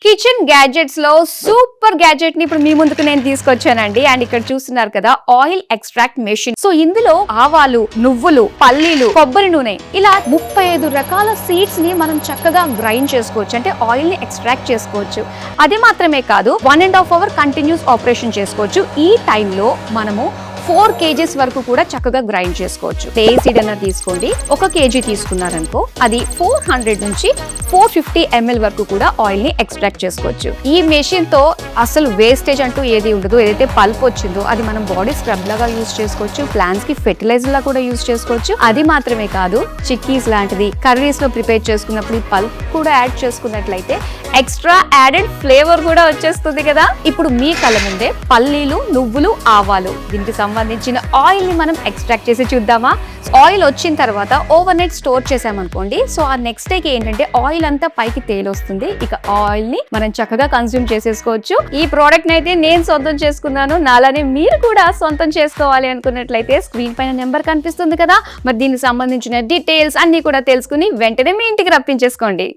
Kitchen gadgets లో super gadget ని ఇప్పుడు మీ ముందుకు నేను తీసుకొచ్చానండి. అండ్ ఇక్కడ చూస్తున్నారు కదా, ఆయిల్ ఎక్స్ట్రాక్ట్ మెషిన్. సో ఇందులో ఆవాలు, నువ్వులు, పల్లీలు, కొబ్బరి నూనె ఇలా 35 రకాల సీడ్స్ ని మనం చక్కగా గ్రైండ్ చేసుకోవచ్చు, అంటే ఆయిల్ ని ఎక్స్ట్రాక్ట్ చేసుకోవచ్చు. అది మాత్రమే కాదు, 1.5 అవర్ కంటిన్యూస్ ఆపరేషన్ చేసుకోవచ్చు. ఈ టైంలో మనము 4 kgs వరకు కూడా చక్కగా గ్రైండ్ చేసుకోవచ్చు. ఏ సీడ్ అన్న తీసుకోండి, 1 kg తీసుకున్నారనుకో అది 400 నుంచి 450 ml వరకు కూడా ఆయిల్ ని ఎక్స్ట్రాక్ట్ చేసుకోవచ్చు. ఈ మెషిన్ తో అసలు వేస్టేజ్ అంటూ ఏది ఉండదు. ఏదైతే పల్ప్ వచ్చిందో అది మనం బాడీ స్క్రబ్ లాగా యూజ్ చేసుకోవచ్చు, ప్లాంట్స్ కి ఫెర్టిలైజర్ లా కూడా యూజ్ చేసుకోవచ్చు. అది మాత్రమే కాదు, చిక్కీస్ లాంటిది కర్రీస్ లో ప్రిపేర్ చేసుకున్నప్పుడు ఈ పల్ప్ కూడా యాడ్ చేసుకున్నట్లయితే ఎక్స్ట్రా యాడెడ్ ఫ్లేవర్ కూడా వచ్చేస్తుంది కదా. ఇప్పుడు మీ కళ్ళ ముందే పల్లీలు, నువ్వులు, ఆవాలు, దీనికి సంబంధించిన ఆయిల్ ని మనం ఎక్స్ట్రాక్ట్ చేసి చూద్దామా. ఆయిల్ వచ్చిన తర్వాత ఓవర్ నైట్ స్టోర్ చేసామనుకోండి, సో ఆ నెక్స్ట్ డేకి ఏంటంటే ఆయిల్ అంతా పైకి తేలొస్తుంది. ఇక ఆయిల్ ని మనం చక్కగా కన్స్యూమ్ చేసేసుకోవచ్చు. ఈ ప్రోడక్ట్ ని అయితే నేను సొంతం చేసుకున్నాను. నాలానే మీరు కూడా సొంతం చేసుకోవాలి అనుకున్నట్లయితే స్క్రీన్ పైన నెంబర్ కనిపిస్తుంది కదా, మరి దీనికి సంబంధించిన డీటెయిల్స్ అన్ని కూడా తెలుసుకుని వెంటనే మీ ఇంటికి రప్పించేసుకోండి.